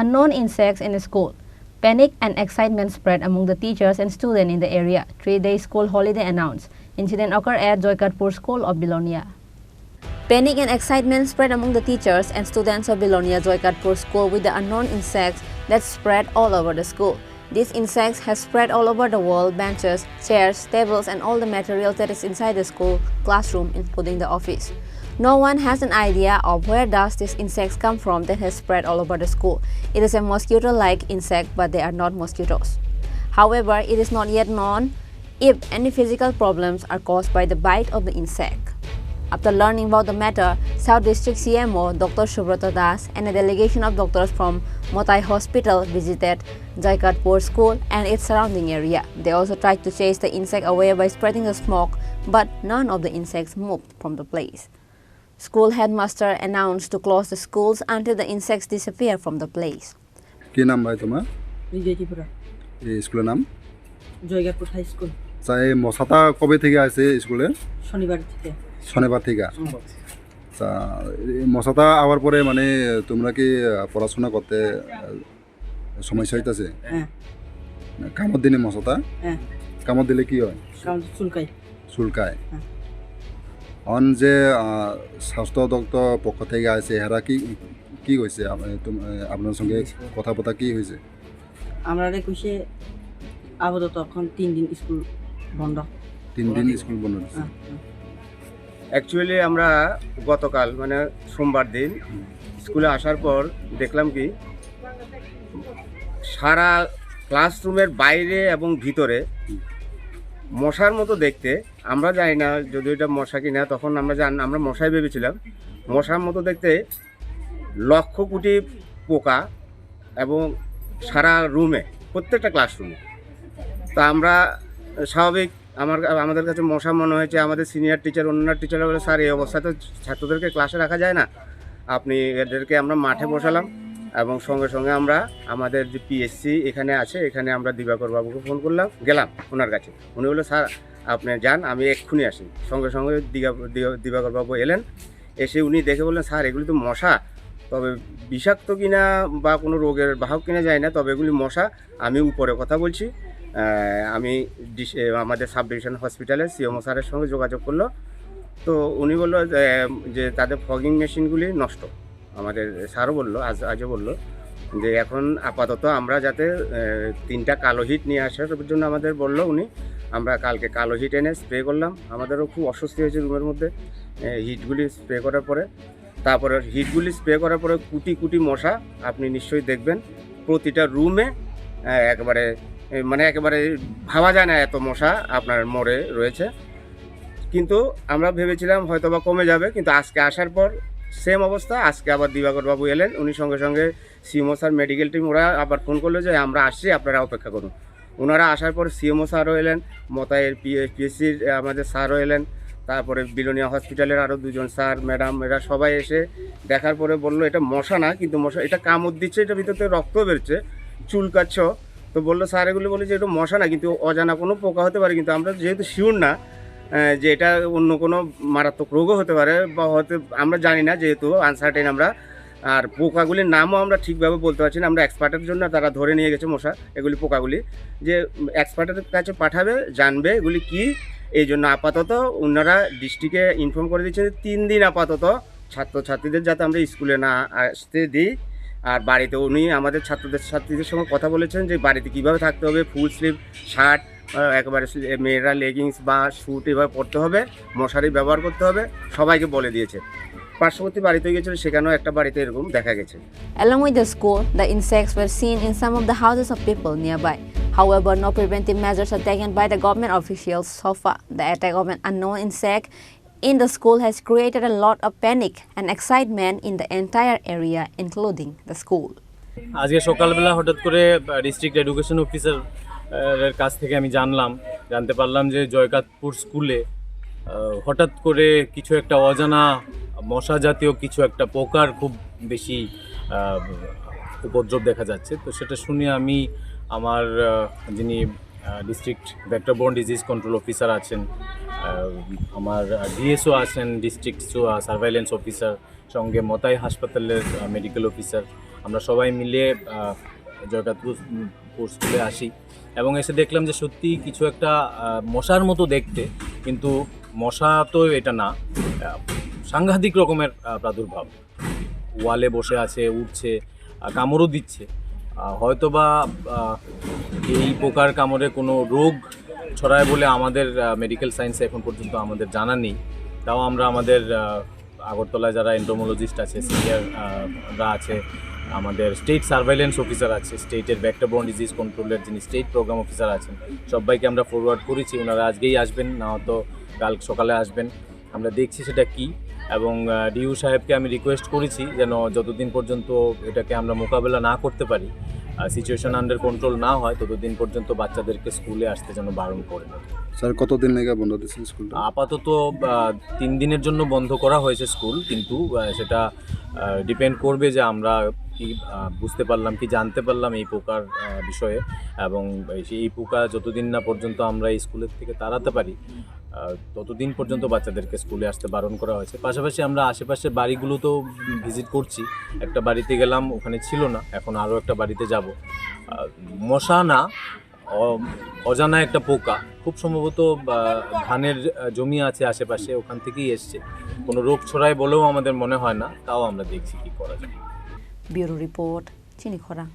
Unknown insects in school. Panic and excitement spread among the teachers and students in the area. 3-day school holiday announced. Incident occurred at Joykatpur School of Bilonia. Panic and excitement spread among the teachers and students of Bilonia Joykatpur School with the unknown insects that spread all over the school. These insects have spread all over the wall, benches, chairs, tables, and all the materials that is inside the school classroom, including the office. No one has an idea of where does these insects come from that has spread all over the school. It is a mosquito-like insect, but they are not mosquitoes. However, it is not yet known if any physical problems are caused by the bite of the insect. After learning about the matter, South District CMO Dr. Subrata Das and a delegation of doctors from Motai Hospital visited Joykatpur School and its surrounding area. They also tried to chase the insect away by spreading the smoke, but none of the insects moved from the place. School headmaster announced to close the schools until the insects disappear from the place. কি নাম ভাই তোমার? Tripura. এই স্কুলের নাম? Joykatpur High School. এই মশাটা কবে থেকে আছে স্কুলে? শনিবার থেকে। শনিবার থেকে। তা মশাটা আবার পরে মানে তোমরা কি পড়াশোনা করতে সমস্যা হইতাছে? হ্যাঁ। কামড় দিনে মশাটা? হ্যাঁ। কামড় দিলে কি হয়? চুলকায়। চুলকায়। অন যে স্বাস্থ্য দপ্তর পক্ষ থেকে আছে এরা কি হয়েছে আপনার সঙ্গে কথাবার্তা কি হয়েছে? আমরা কইছে আপাতত এখন 3 দিন স্কুল বন্ধ। 3 দিন স্কুল বন্ধ আছে। অ্যাকচুয়ালি আমরা গতকাল মানে সোমবার দিন স্কুলে আসার পর দেখলাম কি সারা ক্লাসরুমের বাইরে এবং ভিতরে মশার মতো দেখতে, আমরা জানি না যদি এটা মশা কিনা, তখন আমরা মশাই ভেবেছিলাম। মশার মতো দেখতে লক্ষ কোটি পোকা এবং সারা রুমে, প্রত্যেকটা ক্লাসরুমে। তা আমরা স্বাভাবিক আমাদের কাছে মশা মনে হয়েছে। আমাদের সিনিয়র টিচার, অন্য টিচাররা বলে, স্যার এই অবস্থাতে ছাত্রদেরকে ক্লাসে রাখা যায় না, আপনি এদেরকে আমরা মাঠে বসালাম এবং সঙ্গে সঙ্গে আমরা আমাদের যে পিএসসি এখানে আছে, এখানে আমরা দিবাকর বাবুকে ফোন করলাম, গেলাম ওনার কাছে। উনি বললো, স্যার আপনি যান, আমি এক্ষুনি আসি। সঙ্গে সঙ্গে দিবাকর বাবু এলেন, এসে উনি দেখে বললেন, স্যার এগুলি তো মশা, তবে বিষাক্ত কিনা বা কোনো রোগের বাহক কিনা যায় না, তবে এগুলি মশা। আমি উপরে কথা বলছি। আমি আমাদের সাব ডিভিশন হসপিটালের সিএমও স্যারের সঙ্গে যোগাযোগ করলো। তো উনি বললো যে তাদের ফগিং মেশিনগুলি নষ্ট। আমাদের স্যারও বললো, আজও বললো যে এখন আপাতত আমরা যাতে 3টা কালো হিট নিয়ে আসার জন্য আমাদের বললো উনি। আমরা কালকে কালো হিট এনে স্প্রে করলাম। আমাদেরও খুব অস্বস্তি হয়েছে রুমের মধ্যে হিটগুলি স্প্রে করার পরে। তারপরে হিটগুলি স্প্রে করার পরে কুটি কুটি মশা আপনি নিশ্চয়ই দেখবেন প্রতিটা রুমে। একেবারে ভাবা যায় না এত মশা আপনার মরে রয়েছে। কিন্তু আমরা ভেবেছিলাম হয়তো বা কমে যাবে, কিন্তু আজকে আসার পর সেম অবস্থা। আজকে আবার দিবাকর বাবু এলেন, উনি সঙ্গে সঙ্গে সিএমও স্যার, মেডিকেল টিম, ওরা আবার ফোন করলো যে আমরা আসছি, আপনারা অপেক্ষা করুন। ওনারা আসার পর সিএমও স্যারও এলেন, মতাইয়ের পিএসসির আমাদের স্যারও এলেন, তারপরে বিলোনিয়া হসপিটালের আরও 2জন স্যার ম্যাডাম, এরা সবাই এসে দেখার পরে বললো এটা মশা না, কিন্তু মশা এটা কামড় দিচ্ছে, এটা ভিতর থেকে রক্ত বেরোচ্ছে, চুলকাচ্ছ। তো বললো স্যার এগুলি বলে যে এটা মশা না, কিন্তু অজানা কোনো পোকা হতে পারে, কিন্তু আমরা যেহেতু শিওর না যে এটা অন্য কোনো মারাত্মক রোগও হতে পারে বা হয়তো আমরা জানি না, যেহেতু আনসার্টেন আমরা। আর পোকাগুলির নামও আমরা ঠিকভাবে বলতে পারছি না। আমরা এক্সপার্টের জন্য তারা ধরে নিয়ে গেছে মশা এগুলি পোকাগুলি, যে এক্সপার্টের কাছে পাঠাবে, জানবে এগুলি কি। এই জন্য আপাতত ওনারা ডিস্ট্রিক্টে ইনফর্ম করে দিচ্ছেন 3 দিন আপাতত ছাত্রছাত্রীদের যাতে আমরা স্কুলে না আসতে দিই। আর বাড়িতে উনি আমাদের ছাত্রীদের সঙ্গে কথা বলেছেন যে বাড়িতে কীভাবে থাকতে হবে, ফুল স্লিভ শার্ট, একেবারে মেয়েরা লেগিংস বা স্যুট এভাবে পরতে হবে, মশারি ব্যবহার করতে হবে, সবাইকে বলে দিয়েছে। পার্শ্ববর্তী বাড়িতে গিয়েছিল, সেখানেও একটা বাড়িতে এরকম দেখা গেছে। Along with the school, the insects were seen in some of the houses of people nearby. However, no preventive measures are taken by the government officials so far. The attack of an unknown insect in the school has created a lot of panic and excitement in the entire area, including the school. আজকে সকালবেলা হঠাৎ করে district education officer এর কাছ থেকে আমি জানতে পারলাম যে জয়কাতপুর স্কুলে হঠাৎ করে কিছু একটা অজানা মশা জাতীয় কিছু একটা পোকার খুব বেশি উপদ্রব দেখা যাচ্ছে। তো সেটা শুনে আমি আমার যিনি district vector borne disease control officer আছেন, আমার ডিএসও আছেন, ডিস্ট্রিক্ট সার্ভাইলেন্স অফিসার, সঙ্গে মতাই হাসপাতালের মেডিকেল অফিসার, আমরা সবাই মিলে জয়কাতপুর স্কুলে আসি এবং এসে দেখলাম যে সত্যি কিছু একটা মশার মতো দেখতে, কিন্তু মশা তো এটা না, সাংঘাতিক রকমের প্রাদুর্ভাব। ওয়ালে বসে আছে, উঠছে, কামড়ও দিচ্ছে। হয়তোবা এই পোকার কামড়ে কোনো রোগ ছড়ায় বলে আমাদের মেডিকেল সায়েন্সে এখন পর্যন্ত আমাদের জানা নেই। তাও আমরা আমাদের আগরতলায় যারা এন্টোমোলজিস্ট আছে, সিনিয়ররা আছে, আমাদের স্টেট সার্ভেইলেন্স অফিসার আছে, স্টেটের ভেক্টরবর্ন ডিজিজ কন্ট্রোলের যিনি স্টেট প্রোগ্রাম অফিসার আছেন, সবাইকে আমরা ফরওয়ার্ড করেছি। ওনারা আজকেই আসবেন, না হয়তো কাল সকালে আসবেন। আমরা দেখছি সেটা কি, এবং ডিইউ সাহেবকে আমি রিকোয়েস্ট করেছি যেন যতদিন পর্যন্ত এটাকে আমরা মোকাবেলা না করতে পারি, সিচুয়েশন আন্ডার কন্ট্রোল না হয়, ততদিন পর্যন্ত বাচ্চাদেরকে স্কুলে আসতে যেন বারণ করে দেয়। স্যার কতদিন লেগে বন্ধ দিচ্ছেন স্কুলটা? আপাতত 3 দিনের জন্য বন্ধ করা হয়েছে স্কুল, কিন্তু সেটা ডিপেন্ড করবে যে আমরা কি বুঝতে পারলাম, কি জানতে পারলাম এই পোকার বিষয়ে, এবং এই পোকা যতদিন না পর্যন্ত আমরা এই স্কুলের থেকে তাড়াতে পারি ততদিন পর্যন্ত বাচ্চাদেরকে স্কুলে আসতে বারণ করা হয়েছে। পাশাপাশি আমরা আশেপাশের বাড়িগুলোতেও ভিজিট করছি। একটা বাড়িতে গেলাম, ওখানে ছিল না, এখন আরও একটা বাড়িতে যাব। মশা না, অজানা একটা পোকা, খুব সম্ভবত ধানের জমি আছে আশেপাশে, ওখান থেকেই এসছে। কোনো রোগ ছড়ায় বলেও আমাদের মনে হয় না, তাও আমরা দেখছি কি করা যায়। ব্যুরো রিপোর্ট, চিনি খোরাং।